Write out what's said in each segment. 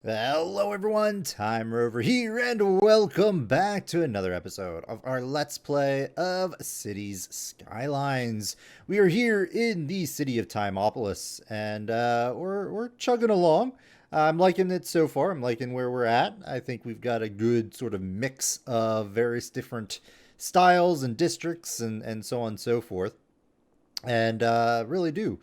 Hello everyone, Tymerover here, and welcome back to another episode of our Let's Play of Cities Skylines. We are here in the city of Timopolis, and we're chugging along. I'm liking it so far. I'm liking where we're at. I think we've got a good sort of mix of various different styles and districts and so on and so forth. And really do.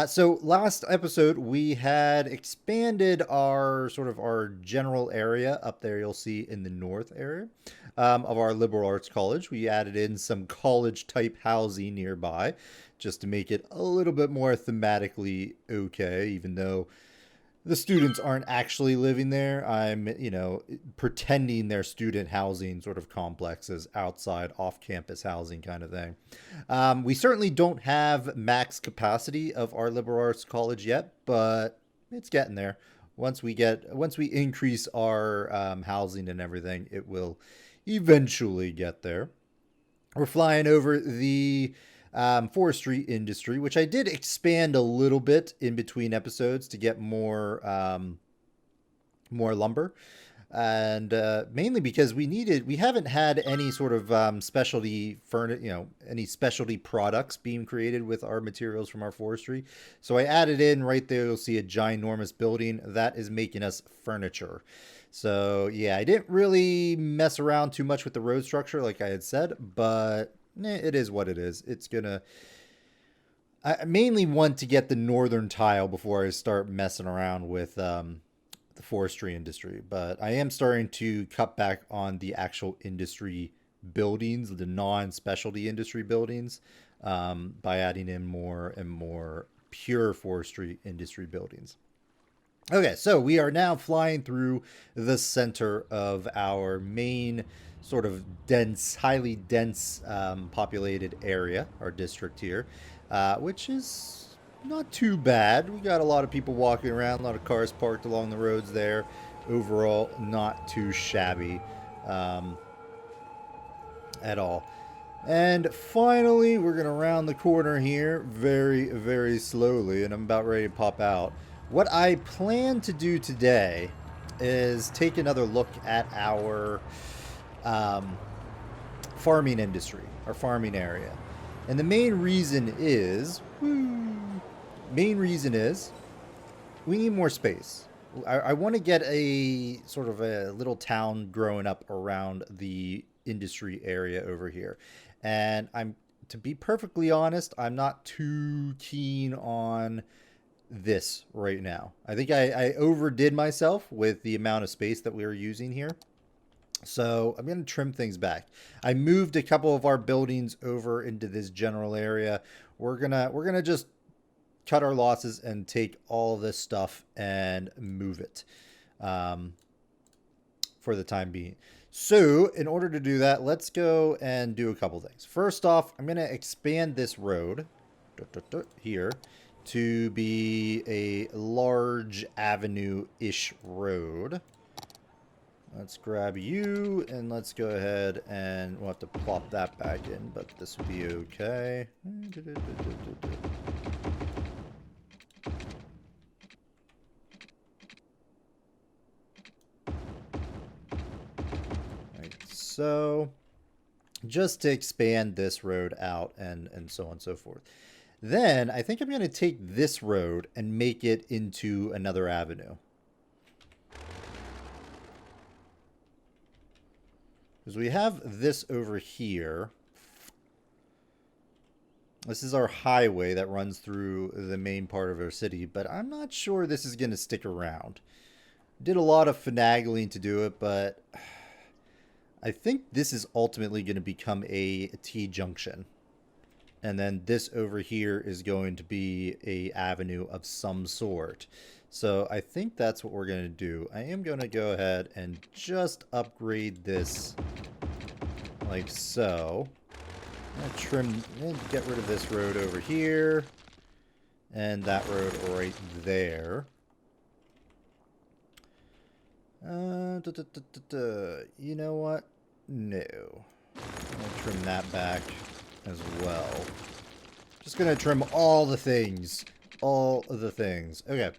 So last episode we had expanded our sort of our general area up there. You'll see in the north area of our liberal arts college. We added in some college type housing nearby just to make it a little bit more thematically okay, even though the students aren't actually living there. I'm, pretending they're student housing sort of complexes, outside, off campus housing kind of thing. We certainly don't have max capacity of our liberal arts college yet, but it's getting there. Once we increase our housing and everything, it will eventually get there. We're flying over the forestry industry, which I did expand a little bit in between episodes to get more lumber, and mainly because we haven't had any sort of any specialty products being created with our materials from our forestry. So I added in right there. You'll see a ginormous building that is making us furniture. So yeah, I didn't really mess around too much with the road structure, like I had said, but it is what it is. I mainly want to get the northern tile before I start messing around with the forestry industry, but I am starting to cut back on the actual industry buildings, the non-specialty industry buildings, by adding in more and more pure forestry industry buildings. Okay, so we are now flying through the center of our main sort of dense, highly dense populated area, our district here, which is not too bad. We got a lot of people walking around, a lot of cars parked along the roads there. Overall, not too shabby um, at all. And finally, we're going to round the corner here very, very slowly, and I'm about ready to pop out. What I plan to do today is take another look at our um, farming industry, our farming area. And the main reason is we need more space. I want to get a sort of a little town growing up around the industry area over here. And to be perfectly honest, I'm not too keen on this right now. I think I overdid myself with the amount of space that we were using here. So I'm going to trim things back. I moved a couple of our buildings over into this general area. We're gonna just cut our losses and take all this stuff and move it for the time being. So in order to do that, let's go and do a couple things. First off, I'm going to expand this road here to be a large avenue-ish road. Let's grab you, and let's go ahead and we'll have to plop that back in, but this will be okay. Right, so just to expand this road out and so on and so forth. Then I think I'm going to take this road and make it into another avenue. Because we have this over here. This is our highway that runs through the main part of our city, but I'm not sure this is going to stick around. Did a lot of finagling to do it, but I think this is ultimately going to become a T-junction. And then this over here is going to be a avenue of some sort. So I think that's what we're going to do. I am going to go ahead and just upgrade this like so. I'm going to trim, get rid of this road over here. And that road right there. You know what? No. I'm going to trim that back as well. Just going to trim all the things. All of the things. Okay.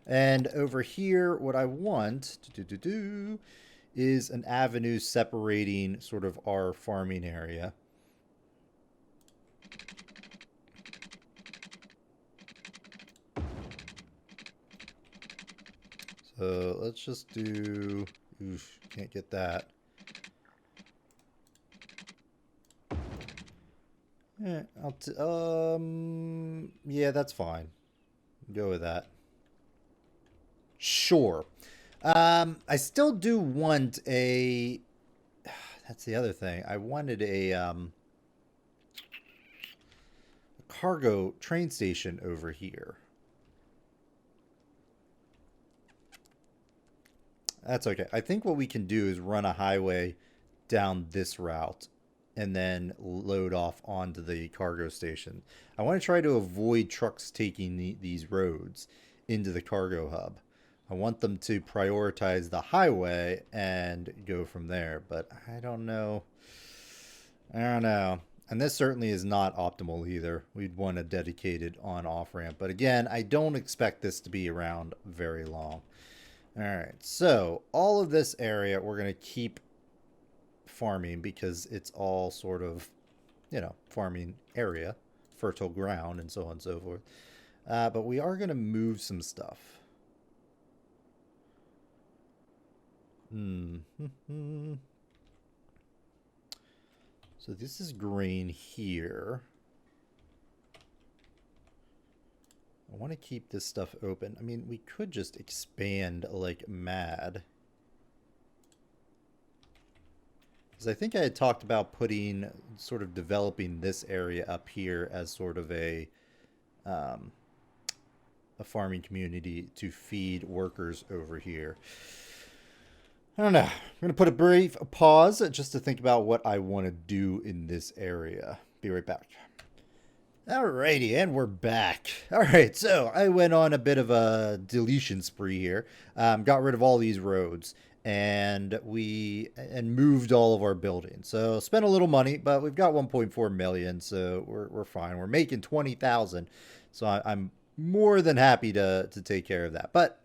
And over here, what I want is an avenue separating sort of our farming area. So let's just do... Oof, can't get that. Yeah, yeah, that's fine. Go with that. Sure. I still do want a... That's the other thing. I wanted a cargo train station over here. That's okay. I think what we can do is run a highway down this route and then load off onto the cargo station. I want to try to avoid trucks taking these roads into the cargo hub. I want them to prioritize the highway and go from there, but I don't know. I don't know. And this certainly is not optimal either. We'd want a dedicated on-off ramp. But again, I don't expect this to be around very long. All right, so all of this area we're going to keep farming because it's all sort of, you know, farming area, fertile ground, and so on and so forth. But we are going to move some stuff. So this is grain here. I want to keep this stuff open. I mean, we could just expand like mad. Because I think I had talked about putting, sort of developing this area up here as sort of a farming community to feed workers over here. I don't know. I'm going to put a brief pause just to think about what I want to do in this area. Be right back. Alrighty, and we're back. Alright, so I went on a bit of a deletion spree here. Got rid of all these roads and moved all of our buildings. So spent a little money, but we've got 1.4 million, so we're fine. We're making 20,000, so I'm more than happy to take care of that. But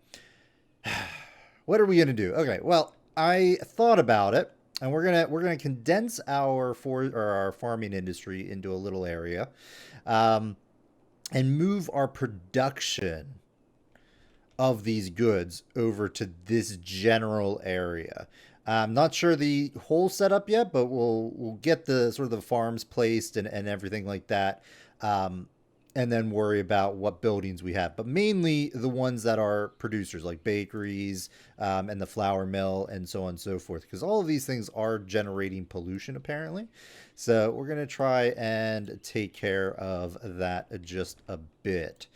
what are we gonna do? Okay, well, I thought about it, and we're gonna condense our farming industry into a little area, and move our production of these goods over to this general area. I'm not sure the whole setup yet, but we'll get the sort of the farms placed and everything like that. And then worry about what buildings we have, but mainly the ones that are producers like bakeries and the flour mill and so on and so forth, because all of these things are generating pollution apparently. So we're going to try and take care of that just a bit.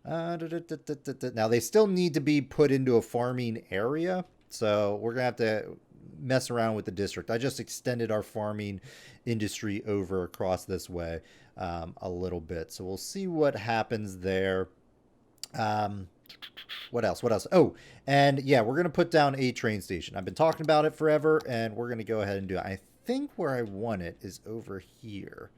Now they still need to be put into a farming area, so we're going to have to mess around with the district. I just extended our farming industry over across this way a little bit, so we'll see what happens there. What else? Oh, and yeah, we're gonna put down a train station. I've been talking about it forever, and we're gonna go ahead and do it. I think where I want it is over here,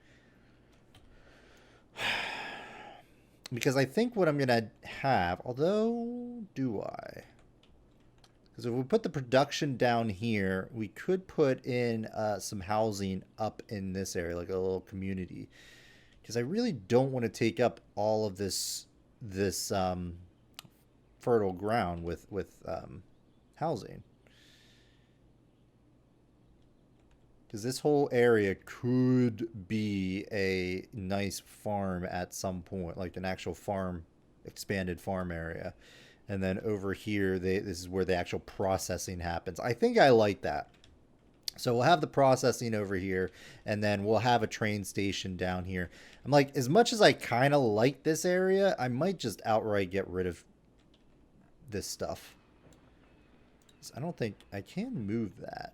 because I think what I'm gonna have, although do I? Because if we put the production down here, we could put in some housing up in this area, like a little community. Because I really don't want to take up all of this fertile ground with housing. Because this whole area could be a nice farm at some point, like an actual farm, expanded farm area. And then over here, this is where the actual processing happens. I think I like that. So we'll have the processing over here, and then we'll have a train station down here. I'm like, as much as I kind of like this area, I might just outright get rid of this stuff. I don't think I can move that.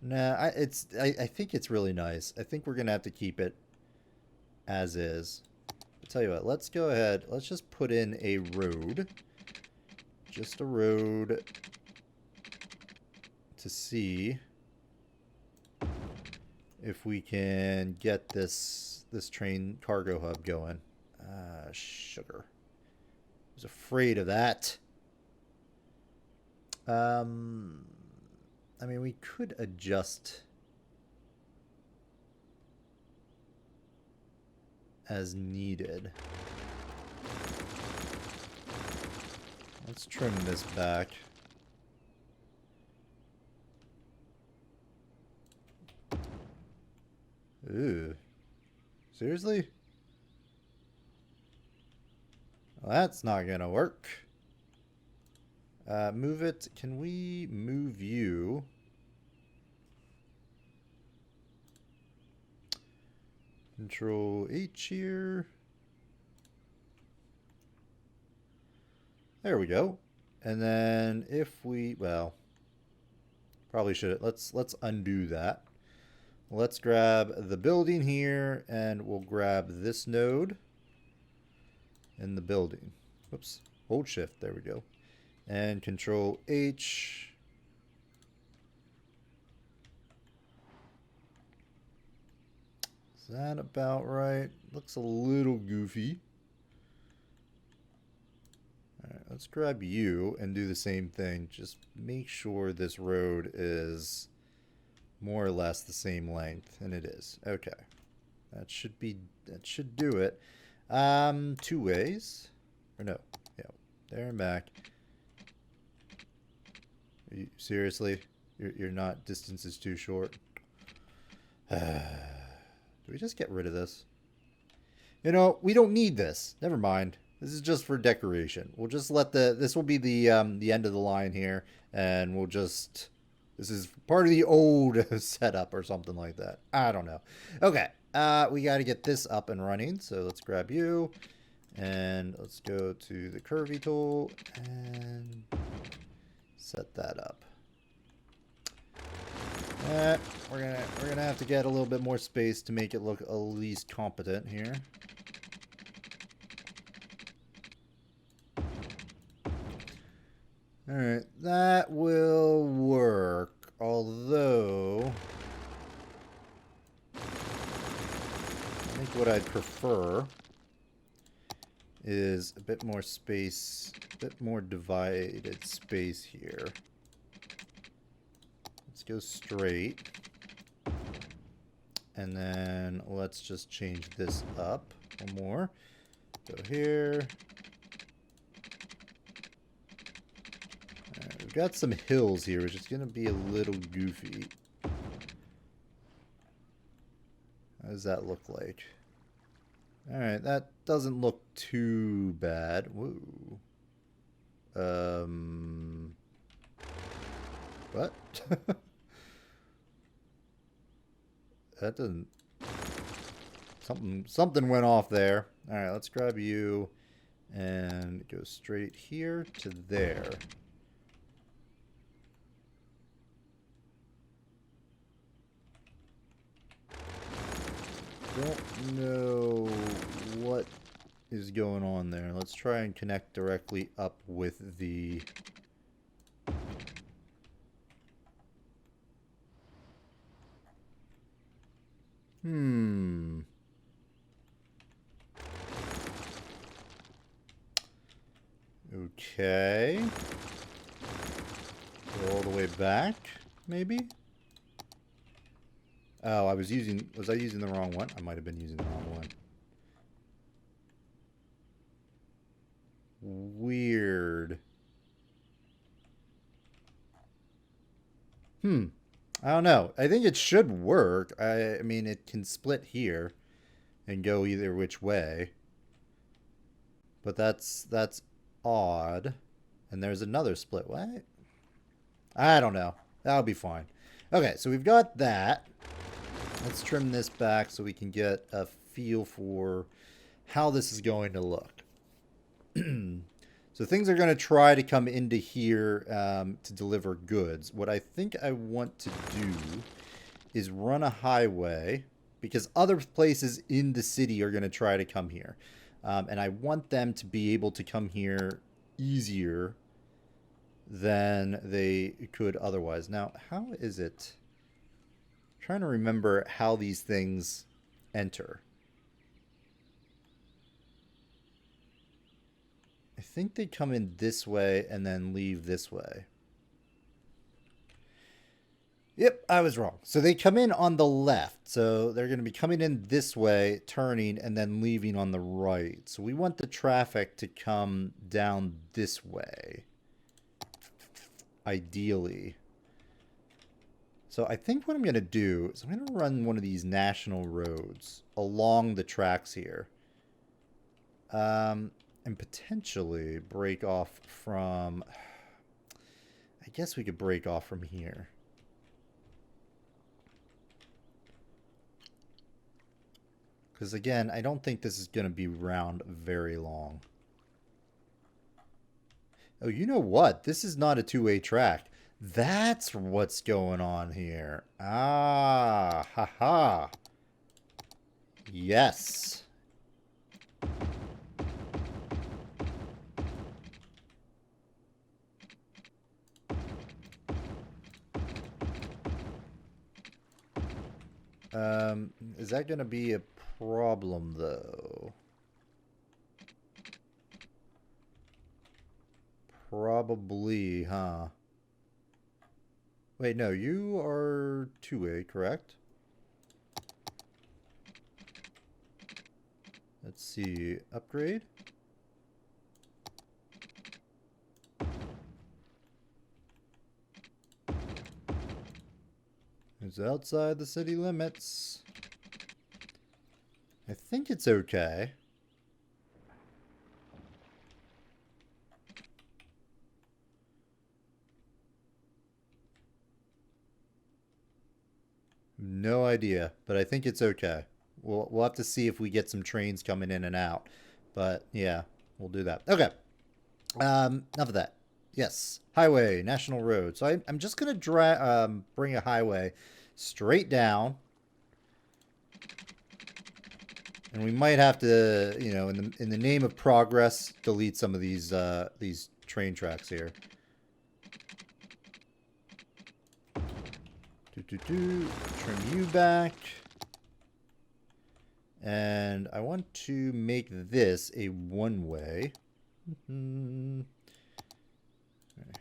Nah, I think it's really nice. I think we're gonna have to keep it as is. I'll tell you what, let's go ahead. Let's just put in a road. Just a road to see if we can get this train cargo hub going. Sugar. was afraid of that. I mean, we could adjust as needed. Let's trim this back. Ooh. Seriously? Well, that's not gonna work. Move it. Can we move you? Control H here. There we go. And then if we, well, probably should, let's undo that. Let's grab the building here and we'll grab this node in the building. Whoops. Hold shift. There we go. And control H. Is that about right? Looks a little goofy. Alright, let's grab you and do the same thing. Just make sure this road is more or less the same length, and it is. Okay. That should do it. 2 ways. Or no. Yeah. There and back. Seriously? You're not, distance is too short. Do we just get rid of this? You know, we don't need this. Never mind. This is just for decoration. We'll just let this will be the end of the line here, and we'll just, this is part of the old setup or something like that. I don't know. Okay. We got to get this up and running. So let's grab you and let's go to the curvy tool and set that up. We're gonna have to get a little bit more space to make it look at least competent here. All right, that will work. Although, I think what I'd prefer is a bit more space, a bit more divided space here. Let's go straight. And then let's just change this up one more. Go here. Alright, we've got some hills here, which is going to be a little goofy. How does that look like? Alright, that doesn't look too bad. Woo. What? That doesn't... Something went off there. Alright, let's grab you and go straight here to there. Don't know what is going on there. Let's try and connect directly up with the... Okay. Go all the way back, maybe? Oh, was I using the wrong one? I might have been using the wrong one. Weird. I don't know. I think it should work. I mean, it can split here and go either which way. But that's odd. And there's another split. What? I don't know. That'll be fine. Okay, so we've got that. Let's trim this back so we can get a feel for how this is going to look. So things are going to try to come into here to deliver goods. What I think I want to do is run a highway because other places in the city are going to try to come here. And I want them to be able to come here easier than they could otherwise. Now, how is it? I'm trying to remember how these things enter. I think they come in this way and then leave this way. Yep, I was wrong. So they come in on the left. So they're going to be coming in this way, turning, and then leaving on the right. So we want the traffic to come down this way. Ideally. So I think what I'm going to do is I'm going to run one of these national roads along the tracks here. And potentially break off from... I guess we could break off from here. Because again, I don't think this is going to be around very long. Oh, you know what? This is not a two-way track. That's what's going on here. Ah, haha. Yes. Is that going to be a problem, though? Probably, huh? Wait, no, you are two-way, correct? Let's see, upgrade? It's outside the city limits. I think it's okay. No idea, but I think it's okay. We'll have to see if we get some trains coming in and out. But yeah, we'll do that. Okay. Enough of that. Yes, highway, national road. So I'm just gonna bring a highway straight down, and we might have to, you know, in the name of progress, delete some of these train tracks here. Trim you back. And I want to make this a one-way.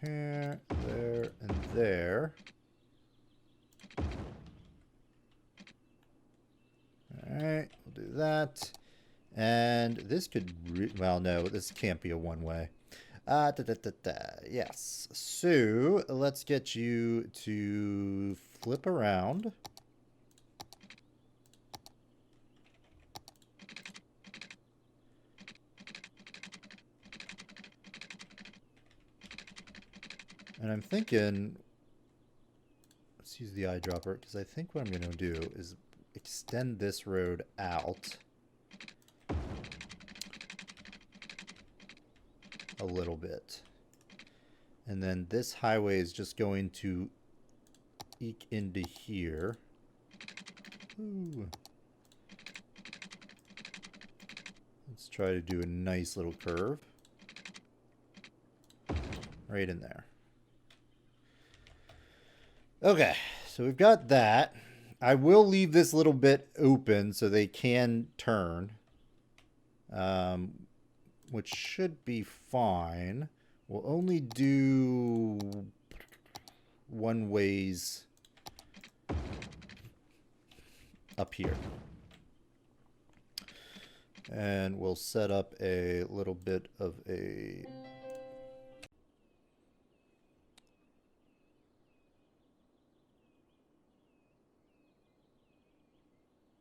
Here, there, and there. Alright, we'll do that. And this could... well, no, this can't be a one-way. Yes. So, let's get you to flip around. And I'm thinking, let's use the eyedropper, because I think what I'm going to do is extend this road out a little bit. And then this highway is just going to eke into here. Ooh. Let's try to do a nice little curve. Right in there. Okay, so we've got that. I will leave this little bit open so they can turn, which should be fine. We'll only do one ways up here. And we'll set up a little bit of a...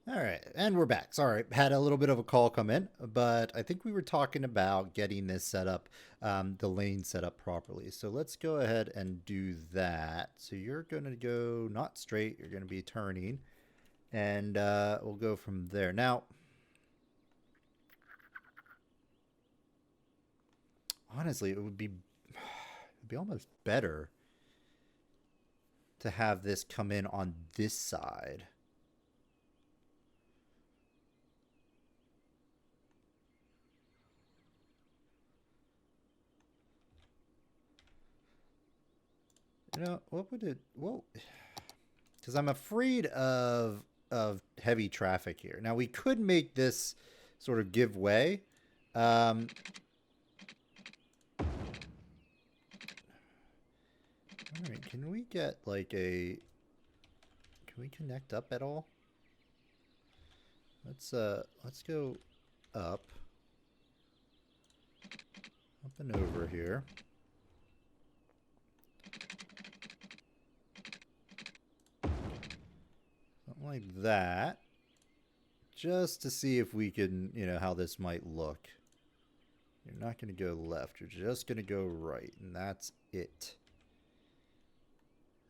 All right, and we're back. Sorry, had a little bit of a call come in, but I think we were talking about getting this set up, the lane set up properly. So let's go ahead and do that. So you're going to go not straight, you're going to be turning, and we'll go from there. Now, honestly, it would be almost better to have this come in on this side. You know, what would it... well, because I'm afraid of heavy traffic here. Now, we could make this sort of give way. can we get like a... Can we connect up at all? Let's go up. Up and over here. Something like that. Just to see if we can, you know, how this might look. You're not going to go left. You're just going to go right. And that's it.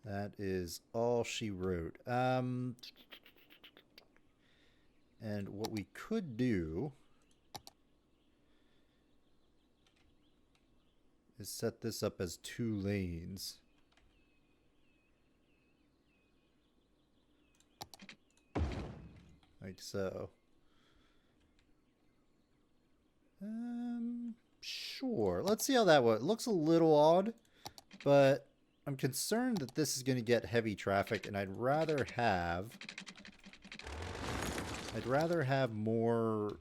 That is all she wrote. And what we could do is set this up as 2 lanes. Like so. Sure. Let's see how that works. It looks a little odd, but I'm concerned that this is going to get heavy traffic, and I'd rather have more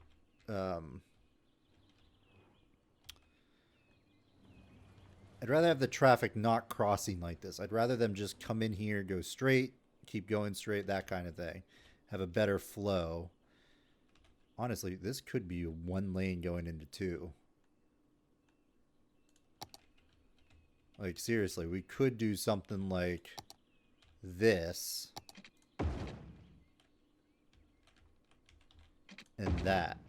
I'd rather have the traffic not crossing like this. I'd rather them just come in here, go straight, keep going straight, that kind of thing. Have a better flow. Honestly, this could be 1 lane going into 2. Like, seriously, we could do something like this. And that.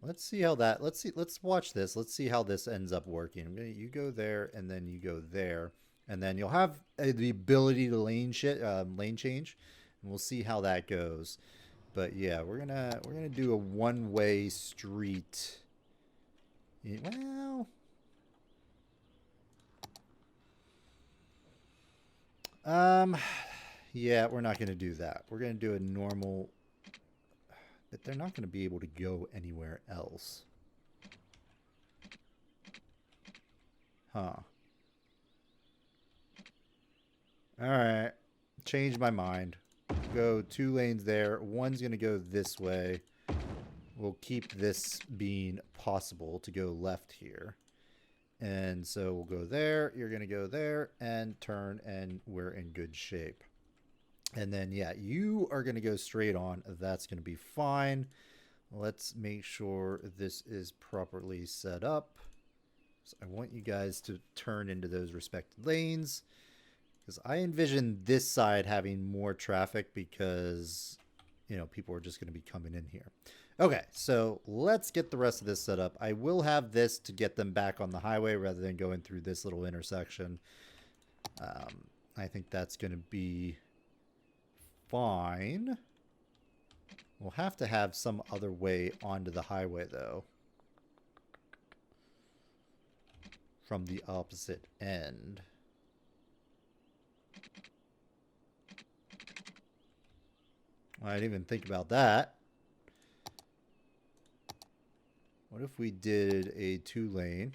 Let's see how that, let's watch this. Let's see how this ends up working. You go there, and then you go there. And then you'll have the ability to lane change. And we'll see how that goes. But yeah, we're gonna do a 1-way street. Well, yeah, we're not gonna do that. We're gonna do a normal. But they're not gonna be able to go anywhere else. Huh. Alright. Change my mind. Go 2 lanes there. One's going to go this way. We'll keep this being possible to go left here. And so we'll go there. You're going to go there and turn, and we're in good shape. And then, yeah, you are going to go straight on. That's going to be fine. Let's make sure this is properly set up. So I want you guys to turn into those respected lanes. Because I envision this side having more traffic because, you know, people are just going to be coming in here. Okay, so let's get the rest of this set up. I will have this to get them back on the highway rather than going through this little intersection. I think that's going to be fine. We'll have to have some other way onto the highway, though. From the opposite end. I didn't even think about that. What if we did a 2-lane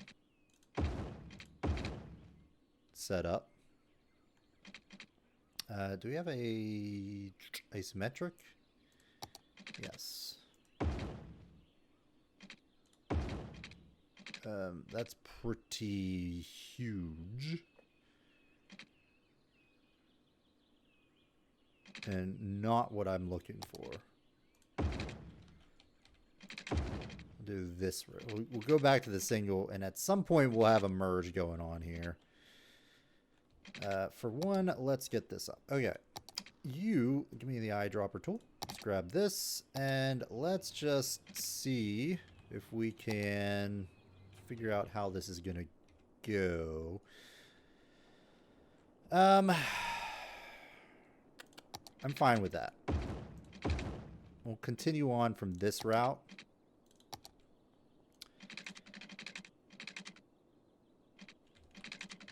setup? Do we have a isometric? Yes. That's pretty huge. And not what I'm looking for. We'll do this. We'll go back to the single, and at some point we'll have a merge going on here. For one, let's get this up. Okay. You, give me the eyedropper tool. Let's grab this, and let's just see if we can figure out how this is going to go. I'm fine with that. We'll continue on from this route.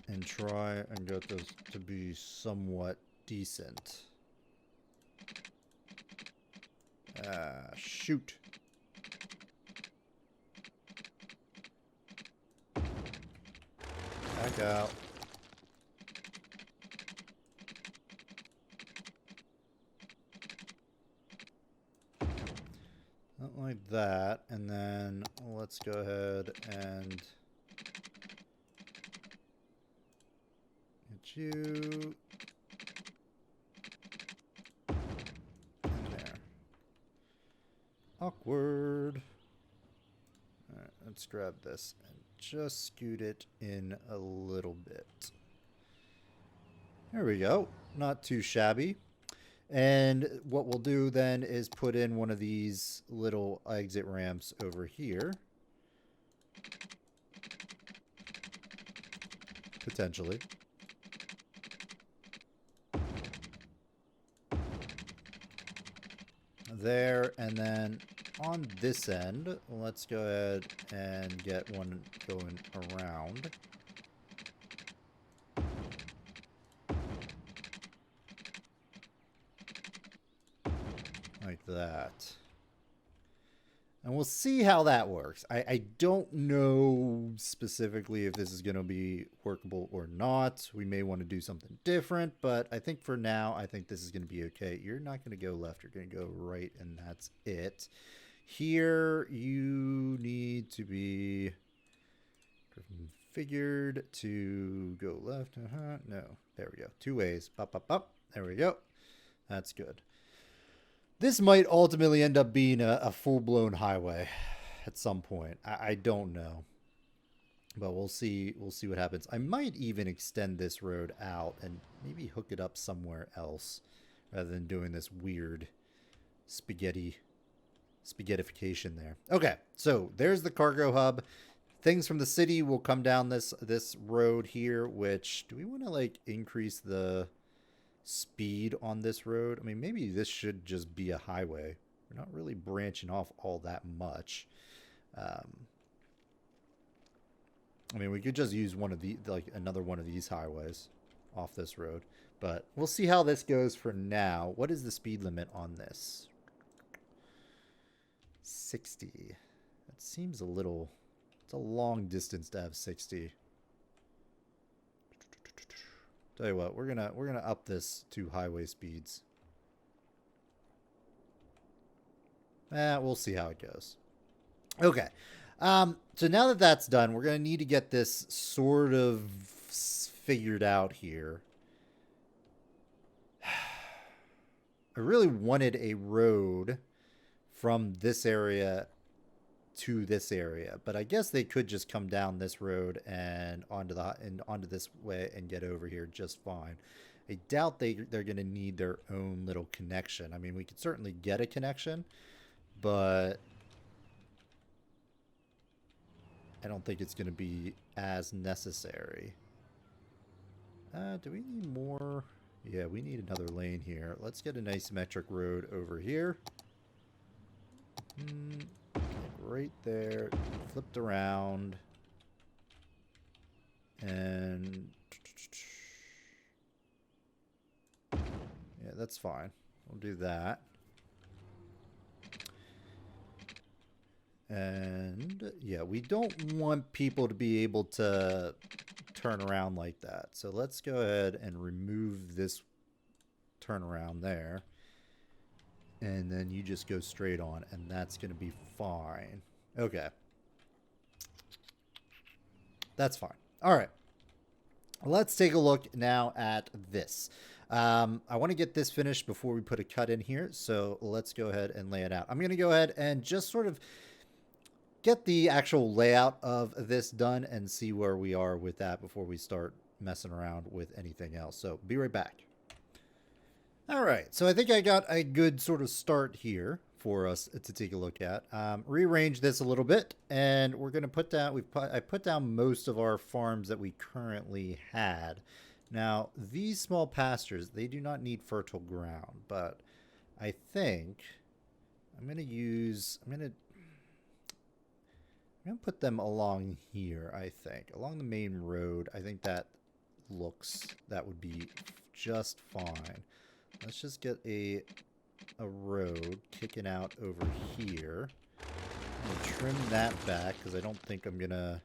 And try and get this to be somewhat decent. Shoot. Back out. Not like that. And then let's go ahead and get you in there. Awkward. Alright, let's grab this and just scoot it in a little bit. There we go. Not too shabby. And what we'll do then is put in one of these little exit ramps over here. Potentially. There, and then on this end, let's go ahead and get one going around. Like that. And we'll see how that works. I don't know specifically if this is going to be workable or not. We may want to do something different, but I think for now, I think this is going to be okay. You're not going to go left. You're going to go right, and that's it. Here, you need to be configured to go left. No, there we go. Two ways. Pop, pop, pop. There we go. That's good. This might ultimately end up being a full-blown highway at some point. I don't know. But we'll see. We'll see what happens. I might even extend this road out and maybe hook it up somewhere else rather than doing this weird spaghettification there. Okay, so there's the cargo hub. Things from the city will come down this road here, which, do we want to like increase the speed on this road? I mean, maybe this should just be a highway. We're not really branching off all that much. I mean, we could just use one of the, like another one of these highways off this road, but we'll see how this goes for now. What is the speed limit on this? 60. That seems a little, it's a long distance to have 60. Tell you what, we're gonna up this to highway speeds. We'll see how it goes. Okay. So now that that's done, we're gonna need to get this sort of figured out here. I really wanted a road from this area to this area, but I guess they could just come down this road and onto this way and get over here just fine. I doubt they're going to need their own little connection. I mean, we could certainly get a connection, but I don't think it's going to be as necessary. Do we need more? Yeah, we need another lane here. Let's get a nice metric road over here. Right there, flipped around, and yeah, that's fine. We'll do that. And yeah, we don't want people to be able to turn around like that. So let's go ahead and remove this turnaround there. And then you just go straight on, and that's going to be fine. Okay. That's fine. All right. Let's take a look now at this. I want to get this finished before we put a cut in here, so let's go ahead and lay it out. I'm going to go ahead and just sort of get the actual layout of this done and see where we are with that before we start messing around with anything else. So be right back. All right, so I think I got a good sort of start here for us to take a look at. Rearrange this a little bit, and we're going to put down, I put down most of our farms that we currently had. Now, these small pastures, they do not need fertile ground, but I think I'm going to put them along here, I think. Along the main road, I think that would be just fine. Let's just get a road kicking out over here. I'm gonna trim that back because I don't think I'm gonna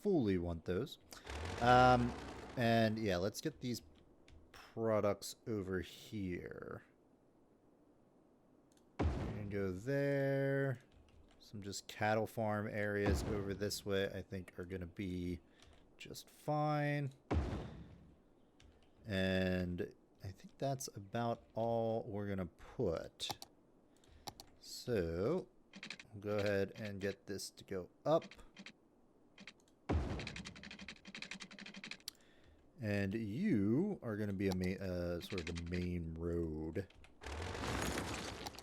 fully want those. And yeah, let's get these products over here. And go there. Some just cattle farm areas over this way I think are going to be just fine. And I think that's about all we're going to put. So we'll go ahead and get this to go up. And you are going to be a sort of the main road.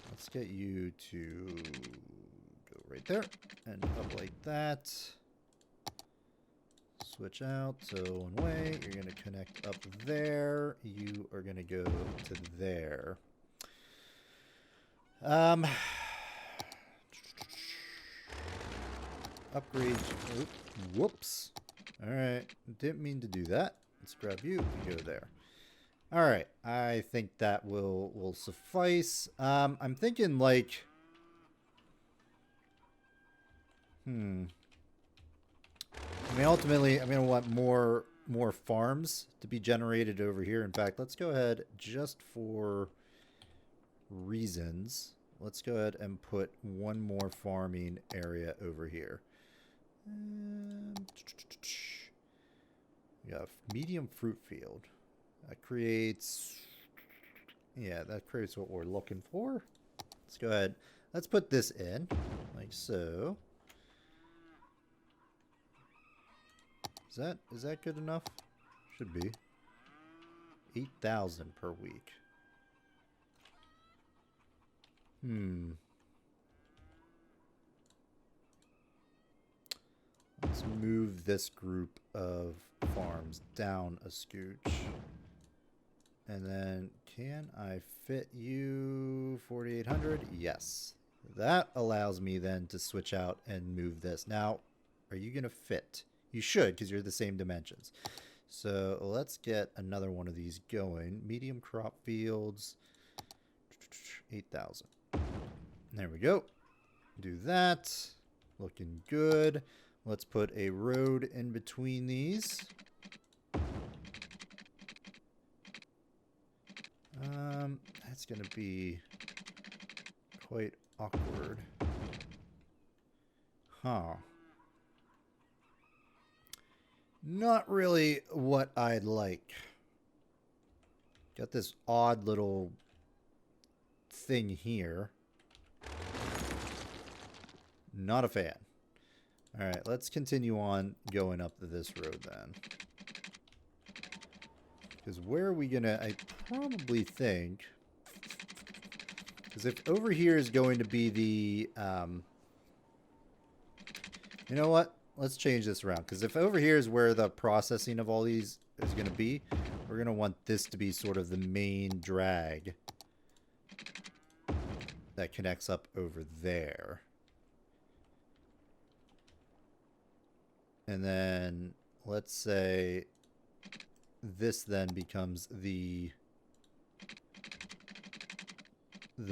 Let's get you to go right there and up like that. Switch out. So one way, you're going to connect up there. You are going to go to there. Upgrade. Oop, whoops. All right. Didn't mean to do that. Let's grab you and go there. All right. I think that will suffice. I'm thinking like... I mean, ultimately, I'm going to want more farms to be generated over here. In fact, let's go ahead just for reasons. Let's go ahead and put one more farming area over here. We have medium fruit field. That creates... Yeah, that creates what we're looking for. Let's go ahead. Let's put this in, like so. Is that good enough? Should be. 8,000 per week. Let's move this group of farms down a scooch. And then, can I fit you 4,800? Yes. That allows me then to switch out and move this. Now, are you going to fit? You should, because you're the same dimensions. So let's get another one of these going. Medium crop fields. 8,000. There we go. Do that. Looking good. Let's put a road in between these. That's going to be quite awkward. Huh. Not really what I'd like. Got this odd little thing here. Not a fan. All right, let's continue on going up this road then. Because where are we gonna... I probably think... Because if over here is going to be the... you know what? Let's change this around. Because if over here is where the processing of all these is going to be, we're going to want this to be sort of the main drag that connects up over there. And then let's say this then becomes the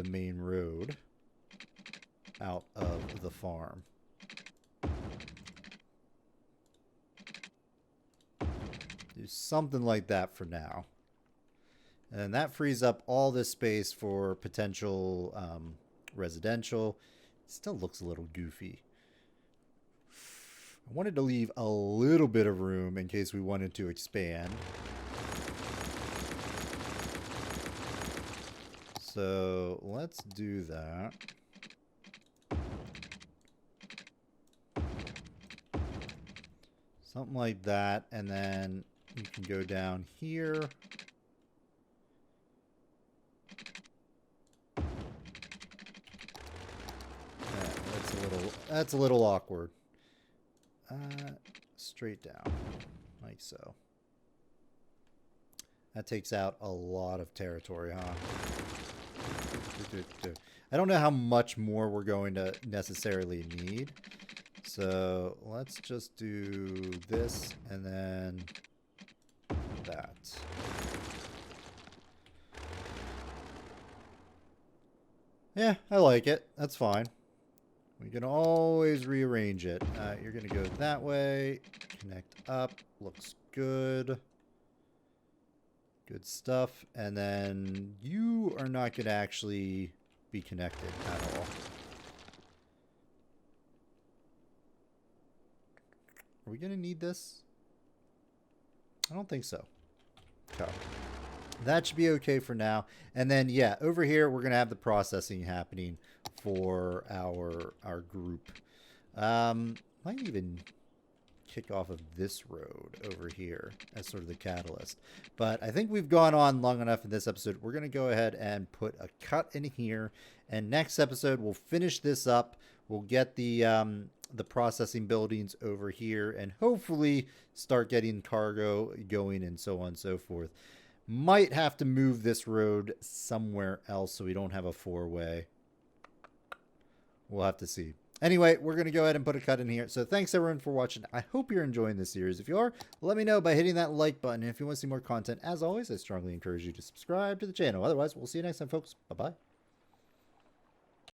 main road out of the farm. Do something like that for now. And that frees up all this space for potential residential. It still looks a little goofy. I wanted to leave a little bit of room in case we wanted to expand. So let's do that. Something like that, and then you can go down here. Yeah, that's a little awkward. Straight down, like so. That takes out a lot of territory, huh? I don't know how much more we're going to necessarily need. So let's just do this and then that. Yeah, I like it. That's fine. We can always rearrange it. You're going to go that way. Connect up. Looks good. Good stuff. And then you are not going to actually be connected at all. Are we going to need this? I don't think so. Okay. That should be okay for now. And then, yeah, over here, we're going to have the processing happening for our group. Might even kick off of this road over here as sort of the catalyst. But I think we've gone on long enough in this episode. We're going to go ahead and put a cut in here. And next episode, we'll finish this up. We'll get the processing buildings over here and hopefully start getting cargo going and so on and so forth. Might have to move this road somewhere else so we don't have a four-way. We'll have to see. Anyway, we're going to go ahead and put a cut in here. So thanks everyone for watching. I hope you're enjoying this series. If you are, let me know by hitting that like button. And if you want to see more content, as always, I strongly encourage you to subscribe to the channel. Otherwise, we'll see you next time, folks. Bye-bye.